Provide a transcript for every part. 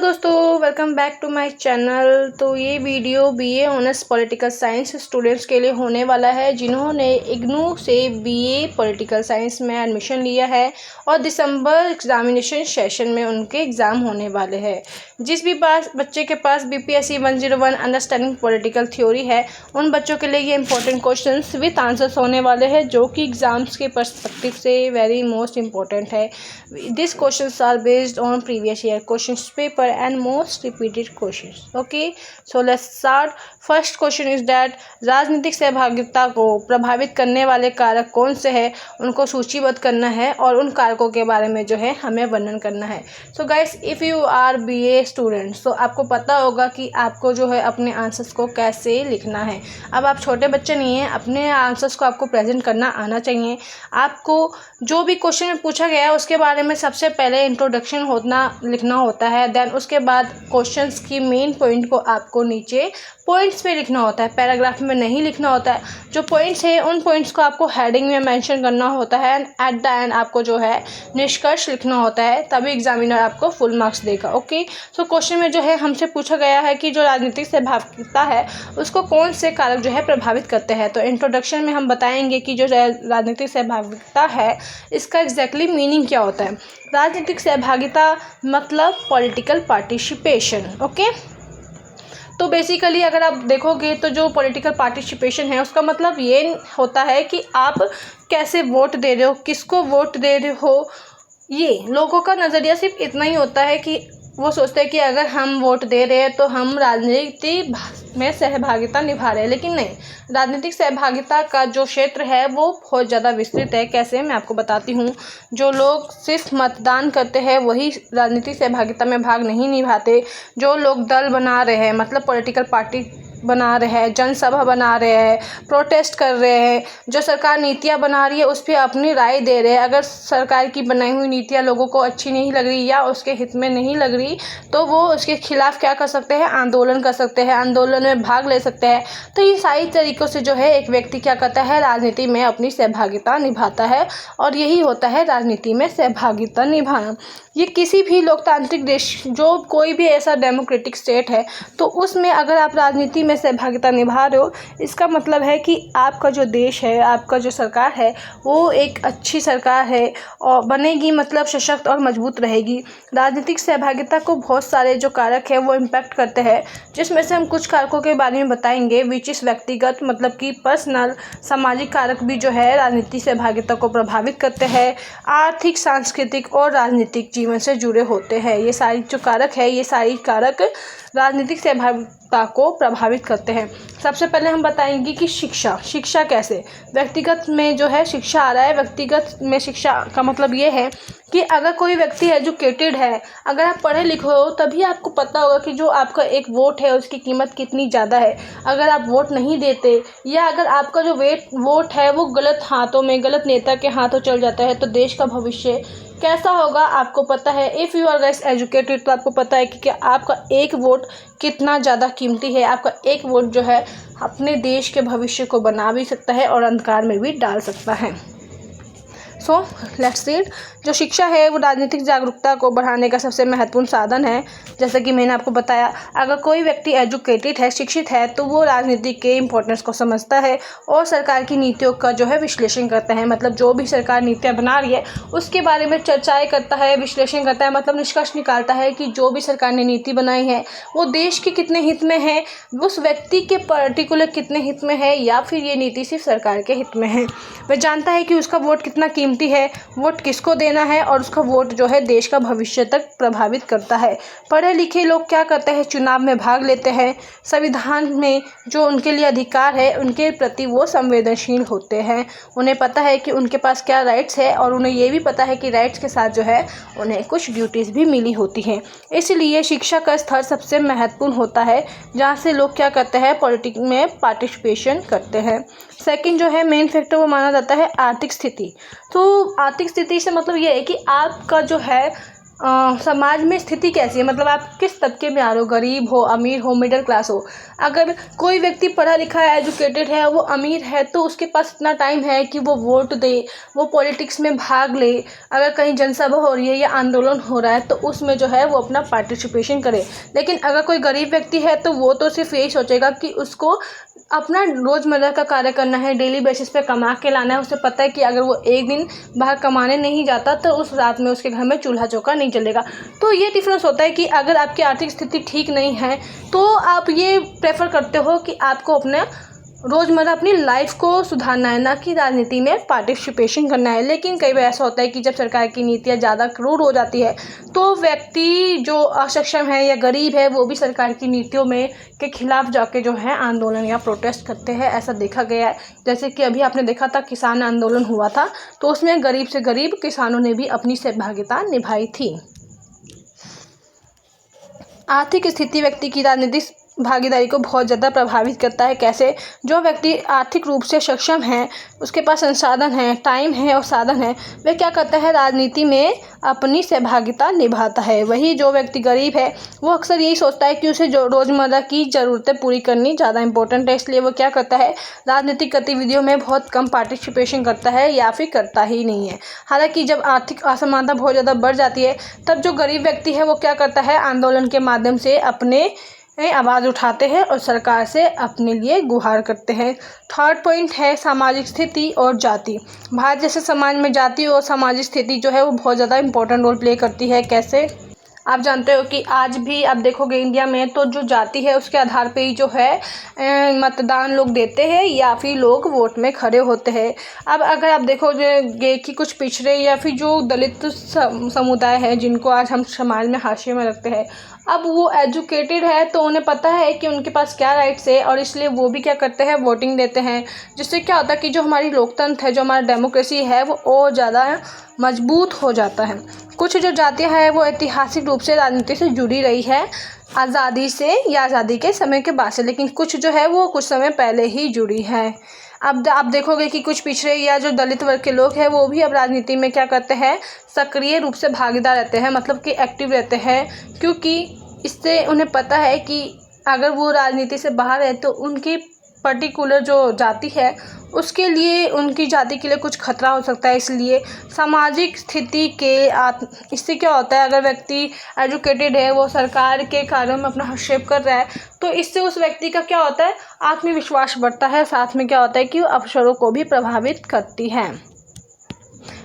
दोस्तों, welcome back to my channel. तो ये video BA honours political science students के लिए होने वाला है जिन्होंने इग्नू से बीए पॉलिटिकल साइंस में एडमिशन लिया है और दिसंबर एग्जामिनेशन सेशन में उनके एग्ज़ाम होने वाले हैं। जिस भी बच्चे के पास BPSC 101 अंडरस्टैंडिंग पॉलिटिकल थ्योरी है, उन बच्चों के लिए ये इंपॉर्टेंट क्वेश्चंस विथ आंसर्स होने वाले हैं जो कि एग्ज़ाम्स के पर्सपेक्टिव से वेरी मोस्ट इंपॉर्टेंट है। This questions are based on previous year questions paper and most repeated questions. Okay, so let's start. First question is that राजनीतिक सहभागिता को प्रभावित करने वाले कारक कौन से हैं, उनको सूचीबद्ध करना है और उन कारकों के बारे में जो है हमें वर्णन करना है। So guys, if you are BA students तो आपको पता होगा कि आपको जो है अपने आंसर्स को कैसे लिखना है। अब आप छोटे बच्चे नहीं हैं, अपने आंसर्स को आपको प्रेजेंट करना आना चाहिए। आपको जो भी क्वेश्चन में पूछा गया है उसके बारे में सबसे पहले इंट्रोडक्शन लिखना होता है। देन उसके बाद क्वेश्चंस की मेन पॉइंट को आपको नीचे पॉइंट्स पे लिखना होता है, पैराग्राफ में नहीं लिखना होता है। जो पॉइंट्स है उन पॉइंट्स को आपको हेडिंग में मेंशन करना होता है एंड एट द एंड आपको जो है निष्कर्ष लिखना होता है, तभी एग्जामिनर आपको फुल मार्क्स देगा। ओके, सो क्वेश्चन में जो है हमसे पूछा गया है कि जो राजनीतिक सहभागिता है उसको कौन से कारक जो है प्रभावित करते हैं। तो इंट्रोडक्शन में हम बताएंगे कि जो राजनीतिक सहभागिता है इसका एग्जैक्टली मीनिंग क्या होता है। राजनीतिक सहभागिता मतलब पॉलिटिकल पार्टिसिपेशन। ओके, तो बेसिकली अगर आप देखोगे तो जो पॉलिटिकल पार्टिसिपेशन है उसका मतलब ये होता है कि आप कैसे वोट दे रहे हो, किसको वोट दे रहे हो। ये लोगों का नज़रिया सिर्फ इतना ही होता है कि वो सोचते हैं कि अगर हम वोट दे रहे हैं तो हम राजनीति में सहभागिता निभा रहे हैं, लेकिन नहीं। राजनीतिक सहभागिता का जो क्षेत्र है वो बहुत ज़्यादा विस्तृत है। कैसे, मैं आपको बताती हूँ। जो लोग सिर्फ मतदान करते हैं वही राजनीतिक सहभागिता में भाग नहीं निभाते। जो लोग दल बना रहे हैं, मतलब पॉलिटिकल पार्टी बना रहे हैं, जनसभा बना रहे हैं, प्रोटेस्ट कर रहे हैं, जो सरकार नीतियाँ बना रही है उस पर अपनी राय दे रहे हैं। अगर सरकार की बनाई हुई नीतियाँ लोगों को अच्छी नहीं लग रही या उसके हित में नहीं लग रही तो वो उसके खिलाफ क्या कर सकते हैं, आंदोलन कर सकते हैं, आंदोलन में भाग ले सकते हैं। तो इन सारी तरीक़ों से जो है एक व्यक्ति क्या करता है, राजनीति में अपनी सहभागिता निभाता है और यही होता है राजनीति में सहभागिता निभाना। ये किसी भी लोकतांत्रिक देश, जो कोई भी ऐसा डेमोक्रेटिक स्टेट है, तो उसमें अगर आप राजनीति में सहभागिता निभा रहे हो, इसका मतलब है कि आपका जो देश है, आपका जो सरकार है वो एक अच्छी सरकार है और बनेगी, मतलब सशक्त और मजबूत रहेगी। राजनीतिक सहभागिता को बहुत सारे जो कारक है वो इम्पैक्ट करते हैं, जिसमें से हम कुछ कारकों के बारे में बताएंगे विच इस व्यक्तिगत, मतलब कि पर्सनल। सामाजिक कारक भी जो है राजनीतिक सहभागिता को प्रभावित करते हैं। आर्थिक, सांस्कृतिक और राजनीतिक जीवन से जुड़े होते हैं। ये सारी जो कारक है, ये सारी कारक राजनीतिक सहभागिता को प्रभावित करते हैं। सबसे पहले हम बताएंगे कि शिक्षा कैसे। व्यक्तिगत में जो है शिक्षा आ रहा है। व्यक्तिगत में शिक्षा का मतलब ये है कि अगर कोई व्यक्ति एजुकेटेड है, अगर आप पढ़े लिखे हो, तभी आपको पता होगा कि जो आपका एक वोट है उसकी कीमत कितनी ज़्यादा है। अगर आप वोट नहीं देते या अगर आपका जो वोट है वो गलत हाथों में, गलत नेता के हाथों चल जाता है तो देश का भविष्य कैसा होगा आपको पता है। If you are guys educated तो आपको पता है कि आपका एक वोट कितना ज़्यादा कीमती है। आपका एक वोट जो है अपने देश के भविष्य को बना भी सकता है और अंधकार में भी डाल सकता है। So let's read. जो शिक्षा है वो राजनीतिक जागरूकता को बढ़ाने का सबसे महत्वपूर्ण साधन है। जैसे कि मैंने आपको बताया, अगर कोई व्यक्ति एजुकेटेड है, शिक्षित है, तो वो राजनीति के इम्पोर्टेंस को समझता है और सरकार की नीतियों का जो है विश्लेषण करता है। मतलब जो भी सरकार नीतियाँ बना रही है उसके बारे में चर्चाएँ करता है, विश्लेषण करता है, मतलब निष्कर्ष निकालता है कि जो भी सरकार ने नीति बनाई है वो देश के कितने हित में है, उस व्यक्ति के पर्टिकुलर कितने हित में है, या फिर ये नीति सिर्फ सरकार के हित में है। वह जानता है कि उसका वोट कितना कीमती है, वोट किसको देना है और उसका वोट जो है देश का भविष्य तक प्रभावित करता है। पढ़े लिखे लोग क्या करते हैं, चुनाव में भाग लेते हैं। संविधान में जो उनके लिए अधिकार है उनके प्रति वो संवेदनशील होते हैं। उन्हें पता है कि उनके पास क्या राइट्स है और उन्हें ये भी पता है कि राइट्स के साथ जो है उन्हें कुछ ड्यूटीज़ भी मिली होती हैं। इसलिए शिक्षा का स्तर सबसे महत्वपूर्ण होता है जहाँ से लोग क्या करते हैं, पॉलिटिक्स में पार्टिसिपेशन करते हैं। सेकंड जो है मेन फैक्टर वो माना जाता है आर्थिक स्थिति। तो आर्थिक स्थिति से मतलब ये है कि आपका जो है समाज में स्थिति कैसी है, मतलब आप किस तबके में आ रहे हो, गरीब हो, अमीर हो, मिडिल क्लास हो। अगर कोई व्यक्ति पढ़ा लिखा है, एजुकेटेड है, वो अमीर है, तो उसके पास इतना टाइम है कि वो वोट दे, वो पॉलिटिक्स में भाग ले। अगर कहीं जनसभा हो रही है या आंदोलन हो रहा है तो उसमें जो है वो अपना पार्टिसिपेशन करे। लेकिन अगर कोई गरीब व्यक्ति है तो वो तो सिर्फ यही सोचेगा कि उसको अपना रोज़मर्रा का कार्य करना है, डेली बेसिस पे कमा के लाना है। उसे पता है कि अगर वो एक दिन बाहर कमाने नहीं जाता तो उस रात में उसके घर में चूल्हा चौका नहीं जलेगा। तो ये डिफरेंस होता है कि अगर आपकी आर्थिक स्थिति ठीक नहीं है तो आप ये प्रेफर करते हो कि आपको अपने रोज़मर्रा अपनी लाइफ को सुधारना है, ना कि राजनीति में पार्टिसिपेशन करना है। लेकिन कई बार ऐसा होता है कि जब सरकार की नीतियाँ ज़्यादा क्रूर हो जाती है तो व्यक्ति जो अक्षम है या गरीब है वो भी सरकार की नीतियों में के खिलाफ जाके जो है आंदोलन या प्रोटेस्ट करते हैं। ऐसा देखा गया है। जैसे कि अभी आपने देखा था किसान आंदोलन हुआ था, तो उसमें गरीब से गरीब किसानों ने भी अपनी सहभागिता निभाई थी। आर्थिक स्थिति व्यक्ति की राजनीतिक भागीदारी को बहुत ज़्यादा प्रभावित करता है। कैसे? जो व्यक्ति आर्थिक रूप से सक्षम है, उसके पास संसाधन है, टाइम है और साधन है, वह क्या करता है, राजनीति में अपनी सहभागिता निभाता है। वही जो व्यक्ति गरीब है वो अक्सर यही सोचता है कि उसे जो रोज़मर्रा की ज़रूरतें पूरी करनी ज़्यादा इंपॉर्टेंट है, इसलिए वो क्या करता है, राजनीतिक गतिविधियों में बहुत कम पार्टिसिपेशन करता है या फिर करता ही नहीं है। हालांकि जब आर्थिक असमानता बहुत ज़्यादा बढ़ जाती है तब जो गरीब व्यक्ति है वो क्या करता है, आंदोलन के माध्यम से अपने आवाज़ उठाते हैं और सरकार से अपने लिए गुहार करते हैं। थर्ड पॉइंट है सामाजिक स्थिति और जाति। भारत जैसे समाज में जाति और सामाजिक स्थिति जो है वो बहुत ज़्यादा इंपॉर्टेंट रोल प्ले करती है। कैसे? आप जानते हो कि आज भी आप देखोगे इंडिया में तो जो जाति है उसके आधार पे ही जो है मतदान लोग देते हैं या फिर लोग वोट में खड़े होते हैं। अब अगर आप देखोगे कि कुछ पिछड़े या फिर जो दलित समुदाय है जिनको आज हम समाज में हाशिए में रखते हैं, अब वो एजुकेटेड है तो उन्हें पता है कि उनके पास क्या राइट्स है और इसलिए वो भी क्या करते हैं, वोटिंग देते हैं। जिससे क्या होता है कि जो हमारी लोकतंत्र है, जो हमारा डेमोक्रेसी है, वो और ज़्यादा मजबूत हो जाता है। कुछ जो जातियाँ हैं वो ऐतिहासिक रूप से राजनीति से जुड़ी रही है, आज़ादी से या आज़ादी के समय के बाद से, लेकिन कुछ जो है वो कुछ समय पहले ही जुड़ी है। अब आप देखोगे कि कुछ पिछड़े या जो दलित वर्ग के लोग हैं वो भी अब राजनीति में क्या करते हैं, सक्रिय रूप से भागीदार रहते हैं, मतलब कि एक्टिव रहते हैं, क्योंकि इससे उन्हें पता है कि अगर वो राजनीति से बाहर है तो उनकी पर्टिकुलर जो जाति है उसके लिए, उनकी जाति के लिए कुछ खतरा हो सकता है। इसलिए सामाजिक स्थिति के इससे क्या होता है, अगर व्यक्ति एजुकेटेड है, वो सरकार के कार्यों में अपना हस्तक्षेप कर रहा है तो इससे उस व्यक्ति का क्या होता है, आत्मविश्वास बढ़ता है। साथ में क्या होता है कि वो अवसरों को भी प्रभावित करती है।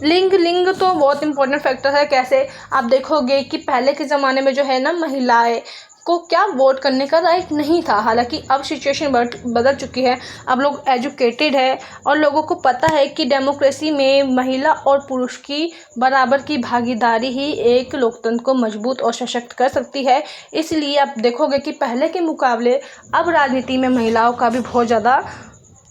लिंग तो बहुत इंपॉर्टेंट फैक्टर है। कैसे? आप देखोगे कि पहले के ज़माने में जो है ना, महिलाएं को क्या वोट करने का राइट नहीं था। हालांकि अब सिचुएशन बदल चुकी है, अब लोग एजुकेटेड है और लोगों को पता है कि डेमोक्रेसी में महिला और पुरुष की बराबर की भागीदारी ही एक लोकतंत्र को मजबूत और सशक्त कर सकती है। इसलिए आप देखोगे कि पहले के मुकाबले अब राजनीति में महिलाओं का भी बहुत ज़्यादा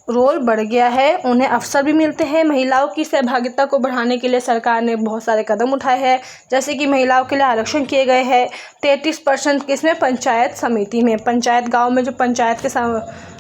रोल बढ़ गया है, उन्हें अवसर भी मिलते हैं। महिलाओं की सहभागिता को बढ़ाने के लिए सरकार ने बहुत सारे कदम उठाए हैं, जैसे कि महिलाओं के लिए आरक्षण किए गए हैं 33% किसमें, पंचायत समिति में। पंचायत गांव में जो पंचायत के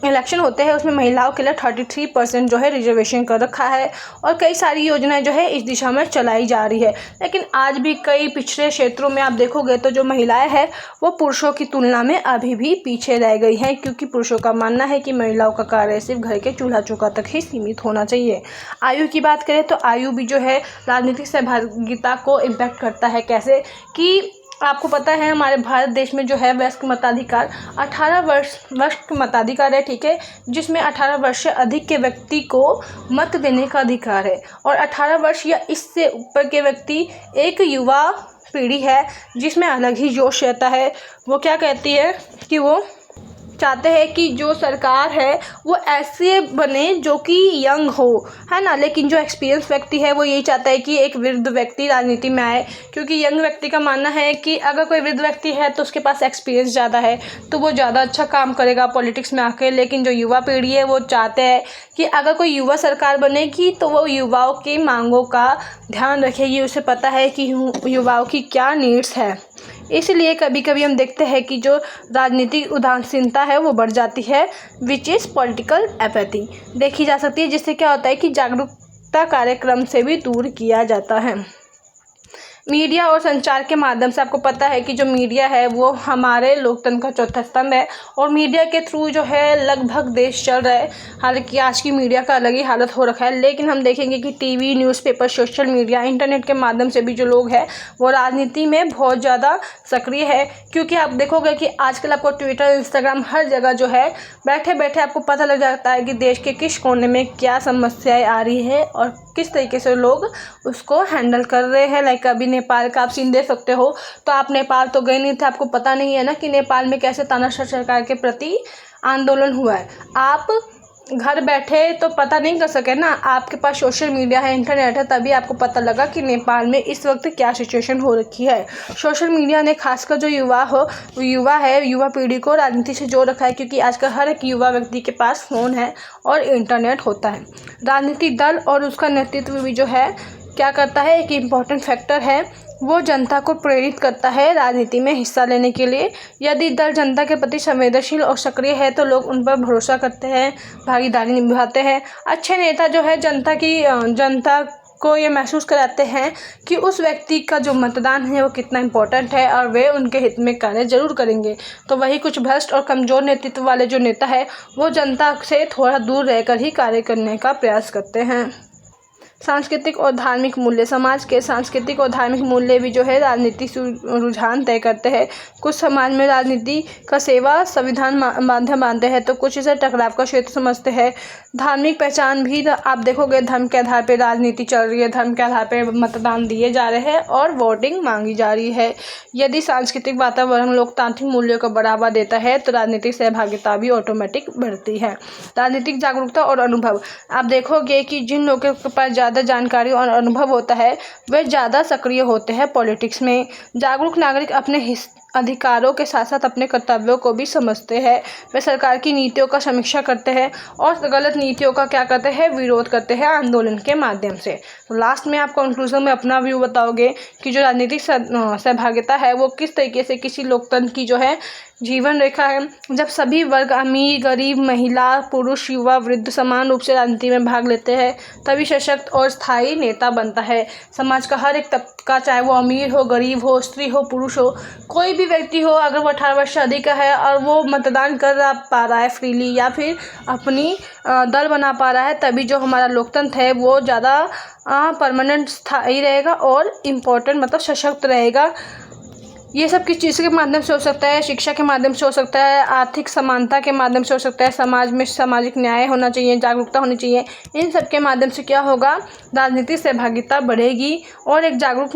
इलेक्शन होते हैं उसमें महिलाओं के लिए 33% जो है रिजर्वेशन कर रखा है और कई सारी योजनाएं जो है इस दिशा में चलाई जा रही है। लेकिन आज भी कई पिछड़े क्षेत्रों में आप देखोगे तो जो महिलाएं हैं वो पुरुषों की तुलना में अभी भी पीछे रह गई हैं, क्योंकि पुरुषों का मानना है कि महिलाओं का कार्य सिर्फ घर के चूल्हा चौका तक ही सीमित होना चाहिए। आयु की बात करें तो आयु भी जो है राजनीतिक सहभागिता को इम्पैक्ट करता है। कैसे कि आपको पता है हमारे भारत देश में जो है वयस्क मताधिकार 18 वर्ष मताधिकार है, ठीक है, जिसमें 18 वर्ष से अधिक के व्यक्ति को मत देने का अधिकार है। और 18 वर्ष या इससे ऊपर के व्यक्ति एक युवा पीढ़ी है जिसमें अलग ही जोश रहता है। वो क्या कहती है कि वो चाहते हैं कि जो सरकार है वो ऐसे बने जो कि यंग हो, है ना। लेकिन जो एक्सपीरियंस व्यक्ति है वो यही चाहता है कि एक वृद्ध व्यक्ति राजनीति में आए, क्योंकि यंग व्यक्ति का मानना है कि अगर कोई वृद्ध व्यक्ति है तो उसके पास एक्सपीरियंस ज़्यादा है तो वो ज़्यादा अच्छा काम करेगा पॉलिटिक्स में आके। लेकिन जो युवा पीढ़ी है वो चाहते हैं कि अगर कोई युवा सरकार बनेगी तो वो युवाओं की मांगों का ध्यान रखेगी, उसे पता है कि युवाओं की क्या नीड्स है। इसलिए कभी कभी हम देखते हैं कि जो राजनीतिक उदासीनता है वो बढ़ जाती है, विच इज़ पॉलिटिकल एपैथी देखी जा सकती है, जिससे क्या होता है कि जागरूकता कार्यक्रम से भी दूर किया जाता है। मीडिया और संचार के माध्यम से आपको पता है कि जो मीडिया है वो हमारे लोकतंत्र का चौथा स्तंभ है और मीडिया के थ्रू जो है लगभग देश चल रहा है। हालांकि आज की मीडिया का अलग ही हालत हो रखा है, लेकिन हम देखेंगे कि TV, newspaper, social media, internet के माध्यम से भी जो लोग हैं वो राजनीति में बहुत ज़्यादा सक्रिय है। क्योंकि आप देखोगे कि आजकल आपको ट्विटर, इंस्टाग्राम हर जगह जो है बैठे बैठे आपको पता लग जाता है कि देश के किस कोने में क्या समस्याएं आ रही है और किस तरीके से लोग उसको हैंडल कर रहे हैं। लाइक अभी नेपाल का आप सीन देख सकते हो, तो आप नेपाल तो गए नहीं थे, आपको पता नहीं है ना कि नेपाल में कैसे तानाशाह सरकार के प्रति आंदोलन हुआ है। आप घर बैठे तो पता नहीं कर सके ना, आपके पास सोशल मीडिया है, इंटरनेट है, तभी आपको पता लगा कि नेपाल में इस वक्त क्या सिचुएशन हो रखी है। सोशल मीडिया ने खासकर जो युवा पीढ़ी को राजनीति से जोड़ रखा है, क्योंकि आजकल हर एक युवा व्यक्ति के पास फ़ोन है और इंटरनेट होता है। राजनीतिक दल और उसका नेतृत्व भी जो है क्या करता है, एक इम्पॉर्टेंट फैक्टर है, वो जनता को प्रेरित करता है राजनीति में हिस्सा लेने के लिए। यदि दल जनता के प्रति संवेदनशील और सक्रिय है तो लोग उन पर भरोसा करते हैं, भागीदारी निभाते हैं। अच्छे नेता जो है जनता को ये महसूस कराते हैं कि उस व्यक्ति का जो मतदान है वो कितना इम्पोर्टेंट है और वे उनके हित में कार्य जरूर करेंगे। तो वही कुछ भ्रष्ट और कमज़ोर नेतृत्व वाले जो नेता है वो जनता से थोड़ा दूर रहकर ही कार्य करने का प्रयास करते हैं। सांस्कृतिक और धार्मिक मूल्य, समाज के सांस्कृतिक और धार्मिक मूल्य भी जो है राजनीतिक रुझान तय करते हैं। कुछ समाज में राजनीति का सेवा संविधान माध्यम मानते हैं तो कुछ इसे टकराव का क्षेत्र समझते हैं। धार्मिक पहचान भी आप देखोगे, धर्म के आधार पर राजनीति चल रही है, धर्म के आधार पर मतदान दिए जा रहे हैं और वोटिंग मांगी जा रही है। यदि सांस्कृतिक वातावरण लोकतांत्रिक मूल्यों को बढ़ावा देता है तो राजनीतिक सहभागिता भी ऑटोमेटिक बढ़ती है। राजनीतिक जागरूकता और अनुभव, आप देखोगे कि जिन लोगों के पास ज़्यादा जानकारी और अनुभव होता है वे ज़्यादा सक्रिय होते हैं पॉलिटिक्स में। जागरूक नागरिक अपने अधिकारों के साथ साथ अपने कर्तव्यों को भी समझते हैं। वे सरकार की नीतियों का समीक्षा करते हैं और गलत नीतियों का क्या करते हैं, विरोध करते हैं आंदोलन के माध्यम से। तो लास्ट में आप कंक्लूजन में अपना व्यू बताओगे कि जो राजनीतिक सहभागिता है वो किस तरीके से किसी लोकतंत्र की जो है जीवन रेखा है। जब सभी वर्ग, अमीर, गरीब, महिला, पुरुष, युवा, वृद्ध समान रूप से राजनीति में भाग लेते हैं तभी सशक्त और स्थायी नेता बनता है। समाज का हर एक तबका, चाहे वो अमीर हो, गरीब हो, स्त्री हो, पुरुष हो, कोई भी व्यक्ति हो, अगर वो 18 वर्ष से अधिक का है और वो मतदान कर पा रहा है फ्रीली या फिर अपनी दल बना पा रहा है, तभी जो हमारा लोकतंत्र है वो ज़्यादा परमानेंट स्थायी रहेगा और इम्पोर्टेंट मतलब सशक्त रहेगा। ये सब किस चीज़ के माध्यम से हो सकता है, शिक्षा के माध्यम से हो सकता है, आर्थिक समानता के माध्यम से हो सकता है, समाज में सामाजिक न्याय होना चाहिए, जागरूकता होनी चाहिए। इन सब के माध्यम से क्या होगा, राजनीतिक सहभागिता बढ़ेगी और एक जागरूक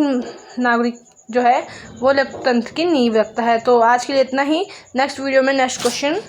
नागरिक जो है वो लोकतंत्र की नींव रखता है। तो आज के लिए इतना ही। नेक्स्ट वीडियो में नेक्स्ट क्वेश्चन